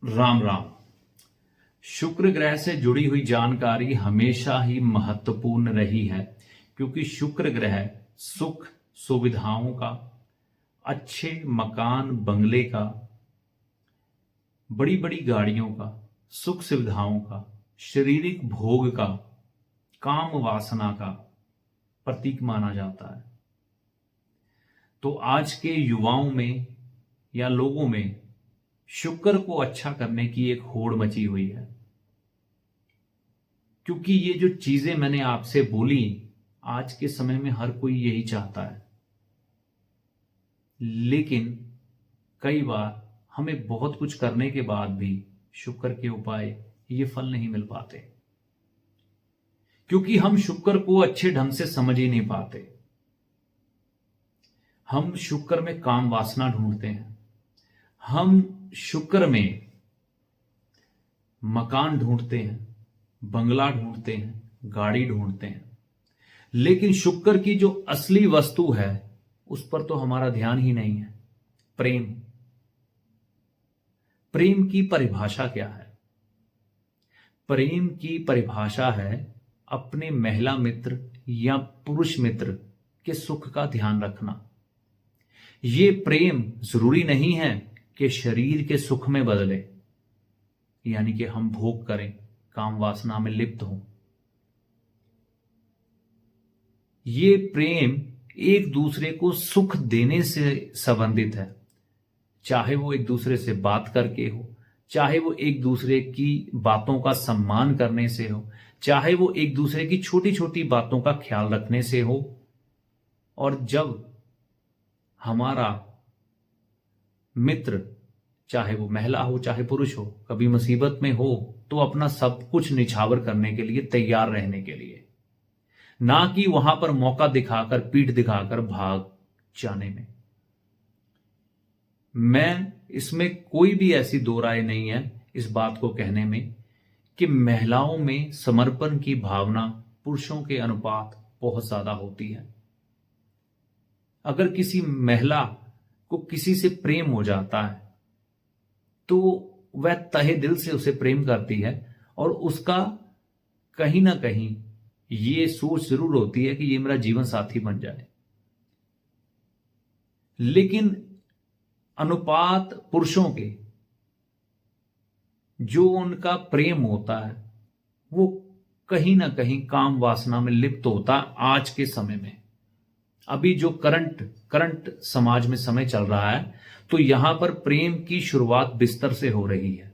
राम राम। शुक्र ग्रह से जुड़ी हुई जानकारी हमेशा ही महत्वपूर्ण रही है, क्योंकि शुक्र ग्रह सुख सुविधाओं का, अच्छे मकान बंगले का, बड़ी बड़ी गाड़ियों का, सुख सुविधाओं का, शारीरिक भोग का, काम वासना का प्रतीक माना जाता है। तो आज के युवाओं में या लोगों में शुक्र को अच्छा करने की एक होड़ मची हुई है, क्योंकि ये जो चीजें मैंने आपसे बोली, आज के समय में हर कोई यही चाहता है। लेकिन कई बार हमें बहुत कुछ करने के बाद भी शुक्र के उपाय ये फल नहीं मिल पाते, क्योंकि हम शुक्र को अच्छे ढंग से समझ ही नहीं पाते। हम शुक्र में काम वासना ढूंढते हैं, हम शुक्र में मकान ढूंढते हैं, बंगला ढूंढते हैं, गाड़ी ढूंढते हैं, लेकिन शुक्र की जो असली वस्तु है उस पर तो हमारा ध्यान ही नहीं है। प्रेम। प्रेम की परिभाषा क्या है? प्रेम की परिभाषा है अपने महिला मित्र या पुरुष मित्र के सुख का ध्यान रखना। ये प्रेम जरूरी नहीं है कि शरीर के सुख में बदले, यानी कि हम भोग करें, काम वासना में लिप्त हों। ये प्रेम एक दूसरे को सुख देने से संबंधित है, चाहे वो एक दूसरे से बात करके हो, चाहे वो एक दूसरे की बातों का सम्मान करने से हो, चाहे वो एक दूसरे की छोटी छोटी बातों का ख्याल रखने से हो। और जब हमारा मित्र, चाहे वो महिला हो चाहे पुरुष हो, कभी मुसीबत में हो तो अपना सब कुछ निछावर करने के लिए तैयार रहने के लिए, ना कि वहां पर मौका दिखाकर, पीठ दिखाकर भाग जाने में। मैं इसमें कोई भी ऐसी दो राय नहीं है इस बात को कहने में कि महिलाओं में समर्पण की भावना पुरुषों के अनुपात बहुत ज्यादा होती है। अगर किसी महिला को किसी से प्रेम हो जाता है तो वह तहे दिल से उसे प्रेम करती है, और उसका कहीं ना कहीं ये सोच जरूर होती है कि ये मेरा जीवन साथी बन जाए। लेकिन अनुपात पुरुषों के जो उनका प्रेम होता है वो कहीं ना कहीं काम वासना में लिप्त होता है। आज के समय में, अभी जो करंट समाज में समय चल रहा है, तो यहां पर प्रेम की शुरुआत बिस्तर से हो रही है।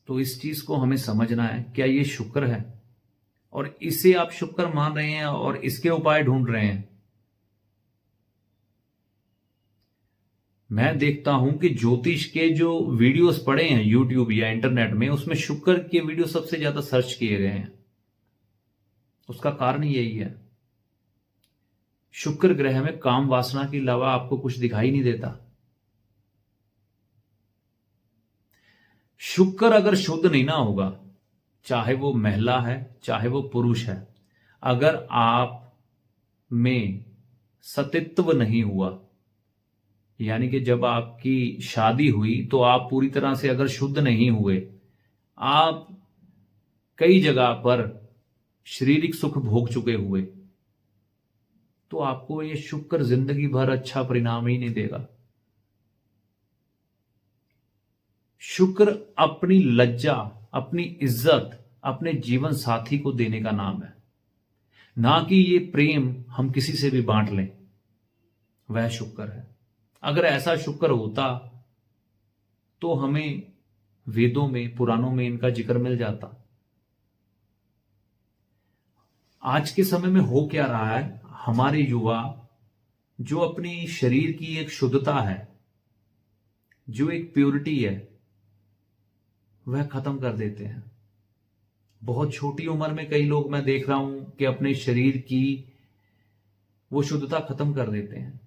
तो इस चीज को हमें समझना है, क्या ये शुक्र है और इसे आप शुक्र मान रहे हैं और इसके उपाय ढूंढ रहे हैं? मैं देखता हूं कि ज्योतिष के जो वीडियोस पड़े हैं यूट्यूब या इंटरनेट में, उसमें शुक्र के वीडियो सबसे ज्यादा सर्च किए गए हैं। उसका कारण यही है, शुक्र ग्रह में काम वासना के अलावा आपको कुछ दिखाई नहीं देता। शुक्र अगर शुद्ध नहीं ना होगा, चाहे वो महिला है चाहे वो पुरुष है, अगर आप में सतीत्व नहीं हुआ, यानी कि जब आपकी शादी हुई तो आप पूरी तरह से अगर शुद्ध नहीं हुए, आप कई जगह पर शारीरिक सुख भोग चुके हुए, तो आपको ये शुक्र जिंदगी भर अच्छा परिणाम ही नहीं देगा। शुक्र अपनी लज्जा, अपनी इज्जत अपने जीवन साथी को देने का नाम है, ना कि ये प्रेम हम किसी से भी बांट लें। वह शुक्र है। अगर ऐसा शुक्र होता तो हमें वेदों में, पुराणों में इनका जिक्र मिल जाता। आज के समय में हो क्या रहा है, हमारे युवा जो अपनी शरीर की एक शुद्धता है, जो एक प्योरिटी है, वह खत्म कर देते हैं। बहुत छोटी उम्र में कई लोग मैं देख रहा हूं कि अपने शरीर की वो शुद्धता खत्म कर देते हैं,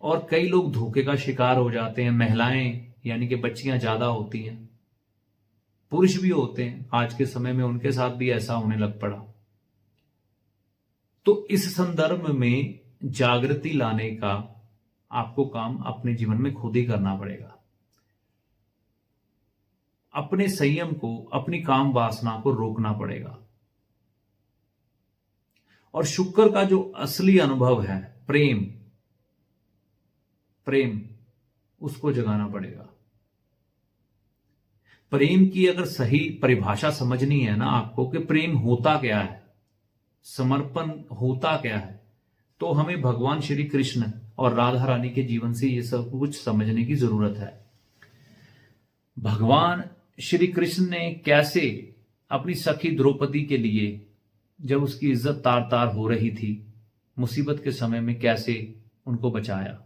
और कई लोग धोखे का शिकार हो जाते हैं। महिलाएं यानी कि बच्चियां ज्यादा होती हैं, पुरुष भी होते हैं आज के समय में, उनके साथ भी ऐसा होने लग पड़ा। तो इस संदर्भ में जागृति लाने का आपको काम अपने जीवन में खुद ही करना पड़ेगा। अपने संयम को, अपनी काम वासना को रोकना पड़ेगा। और शुक्र का जो असली अनुभव है, प्रेम, प्रेम उसको जगाना पड़ेगा। प्रेम की अगर सही परिभाषा समझनी है ना आपको कि प्रेम होता क्या है, समर्पण होता क्या है, तो हमें भगवान श्री कृष्ण और राधा रानी के जीवन से ये सब कुछ समझने की जरूरत है। भगवान श्री कृष्ण ने कैसे अपनी सखी द्रौपदी के लिए, जब उसकी इज्जत तार तार हो रही थी, मुसीबत के समय में कैसे उनको बचाया।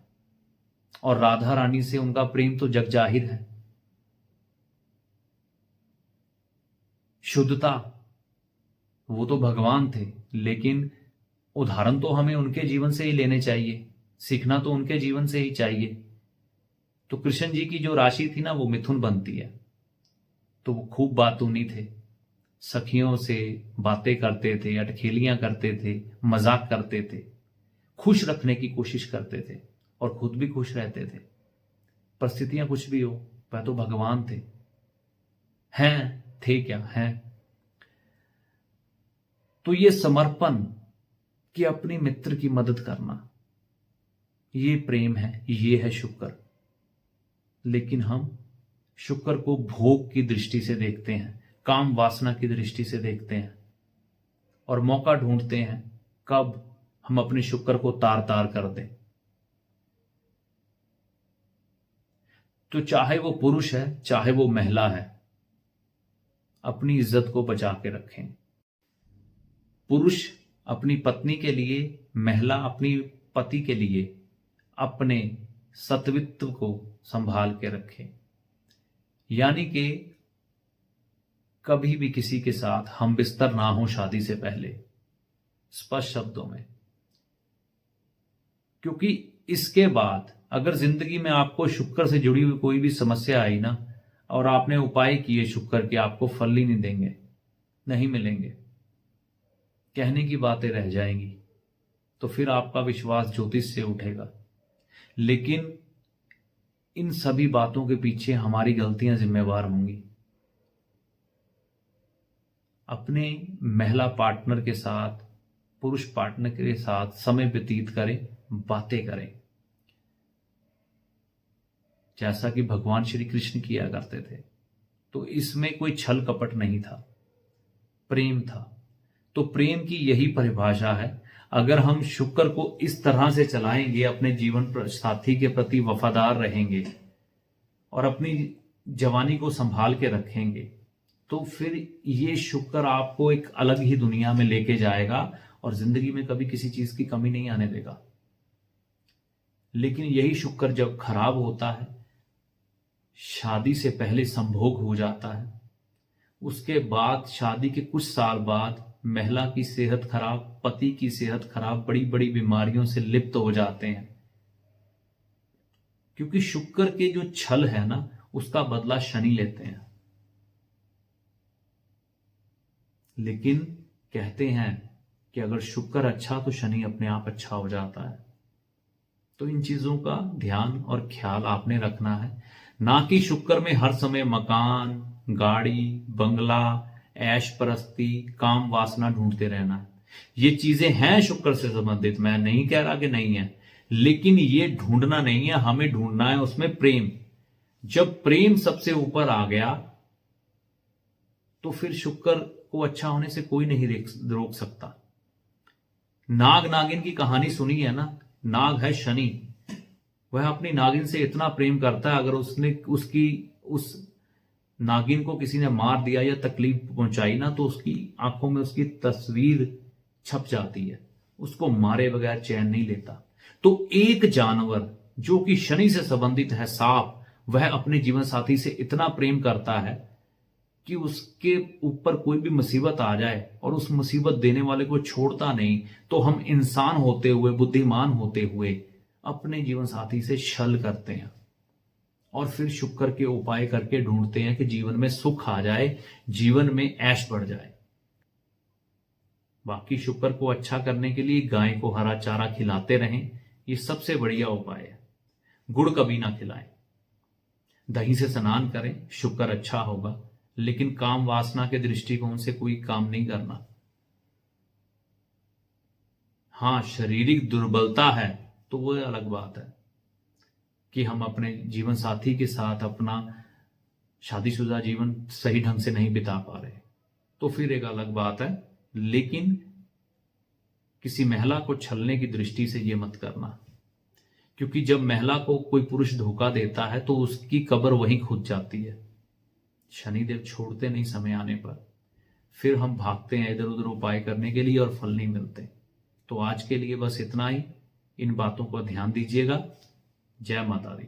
और राधा रानी से उनका प्रेम तो जग जाहिर है। शुद्धता, वो तो भगवान थे, लेकिन उदाहरण तो हमें उनके जीवन से ही लेने चाहिए, सीखना तो उनके जीवन से ही चाहिए। तो कृष्ण जी की जो राशि थी ना, वो मिथुन बनती है। तो वो खूब बातूनी थे, सखियों से बातें करते थे, अटखेलियां करते थे, मजाक करते थे, खुश रखने की कोशिश करते थे और खुद भी खुश रहते थे। परिस्थितियां कुछ भी हो, वह तो भगवान थे। हैं, थे क्या हैं। तो ये समर्पण कि अपने मित्र की मदद करना, ये प्रेम है, ये है शुक्र। लेकिन हम शुक्र को भोग की दृष्टि से देखते हैं, काम वासना की दृष्टि से देखते हैं और मौका ढूंढते हैं कब हम अपने शुक्र को तार तार कर दें। तो चाहे वो पुरुष है, चाहे वो महिला है, अपनी इज्जत को बचा के रखें। पुरुष अपनी पत्नी के लिए, महिला अपनी पति के लिए अपने सत्वित्व को संभाल के रखें। यानी कि कभी भी किसी के साथ हम बिस्तर ना हो शादी से पहले, स्पष्ट शब्दों में। क्योंकि इसके बाद अगर जिंदगी में आपको शुक्र से जुड़ी हुई कोई भी समस्या आई ना, और आपने उपाय किए शुक्र के, आपको फल ही नहीं देंगे, नहीं मिलेंगे, कहने की बातें रह जाएंगी। तो फिर आपका विश्वास ज्योतिष से उठेगा। लेकिन इन सभी बातों के पीछे हमारी गलतियां जिम्मेवार होंगी। अपने महिला पार्टनर के साथ, पुरुष पार्टनर के साथ समय व्यतीत करें, बातें करें, जैसा कि भगवान श्री कृष्ण किया करते थे। तो इसमें कोई छल कपट नहीं था, प्रेम था। तो प्रेम की यही परिभाषा है। अगर हम शुक्र को इस तरह से चलाएंगे, अपने जीवन साथी के प्रति वफादार रहेंगे और अपनी जवानी को संभाल के रखेंगे, तो फिर ये शुक्र आपको एक अलग ही दुनिया में लेके जाएगा और जिंदगी में कभी किसी चीज की कमी नहीं आने देगा। लेकिन यही शुक्र जब खराब होता है, शादी से पहले संभोग हो जाता है, उसके बाद शादी के कुछ साल बाद महिला की सेहत खराब, पति की सेहत खराब, बड़ी बड़ी बीमारियों से लिप्त हो जाते हैं। क्योंकि शुक्र के जो छल है ना, उसका बदला शनि लेते हैं। लेकिन कहते हैं कि अगर शुक्र अच्छा तो शनि अपने आप अच्छा हो जाता है। तो इन चीजों का ध्यान और ख्याल आपने रखना है, ना कि शुक्र में हर समय मकान, गाड़ी, बंगला, ऐश परस्ती, काम वासना ढूंढते रहना है। ये चीजें हैं शुक्र से संबंधित, मैं नहीं कह रहा कि नहीं है, लेकिन ये ढूंढना नहीं है। हमें ढूंढना है उसमें प्रेम। जब प्रेम सबसे ऊपर आ गया तो फिर शुक्र को अच्छा होने से कोई नहीं रोक सकता। नाग नागिन की कहानी सुनी है ना, नाग है शनि, वह अपनी नागिन से इतना प्रेम करता है, अगर उसने उस नागिन को किसी ने मार दिया या तकलीफ पहुंचाई ना, तो उसकी आंखों में उसकी तस्वीर छप जाती है, उसको मारे बगैर चैन नहीं लेता। तो एक जानवर जो कि शनि से संबंधित है, सांप, वह अपने जीवन साथी से इतना प्रेम करता है कि उसके ऊपर कोई भी मुसीबत आ जाए और उस मुसीबत देने वाले को छोड़ता नहीं। तो हम इंसान होते हुए, बुद्धिमान होते हुए अपने जीवन साथी से छल करते हैं और फिर शुक्र के उपाय करके ढूंढते हैं कि जीवन में सुख आ जाए, जीवन में ऐश बढ़ जाए। बाकी शुक्र को अच्छा करने के लिए गाय को हरा चारा खिलाते रहें, ये सबसे बढ़िया उपाय है। गुड़ कभी ना खिलाएं। दही से स्नान करें, शुक्र अच्छा होगा, लेकिन काम वासना के दृष्टिकोण से कोई काम नहीं करना। हाँ, शारीरिक दुर्बलता है तो वो अलग बात है कि हम अपने जीवन साथी के साथ अपना शादीशुदा जीवन सही ढंग से नहीं बिता पा रहे, तो फिर एक अलग बात है। लेकिन किसी महिला को छलने की दृष्टि से ये मत करना, क्योंकि जब महिला को कोई पुरुष धोखा देता है तो उसकी कब्र वहीं खुद जाती है। शनिदेव छोड़ते नहीं समय आने पर, फिर हम भागते हैं इधर उधर उपाय करने के लिए और फल नहीं मिलते। तो आज के लिए बस इतना ही। इन बातों पर ध्यान दीजिएगा। जय माता दी।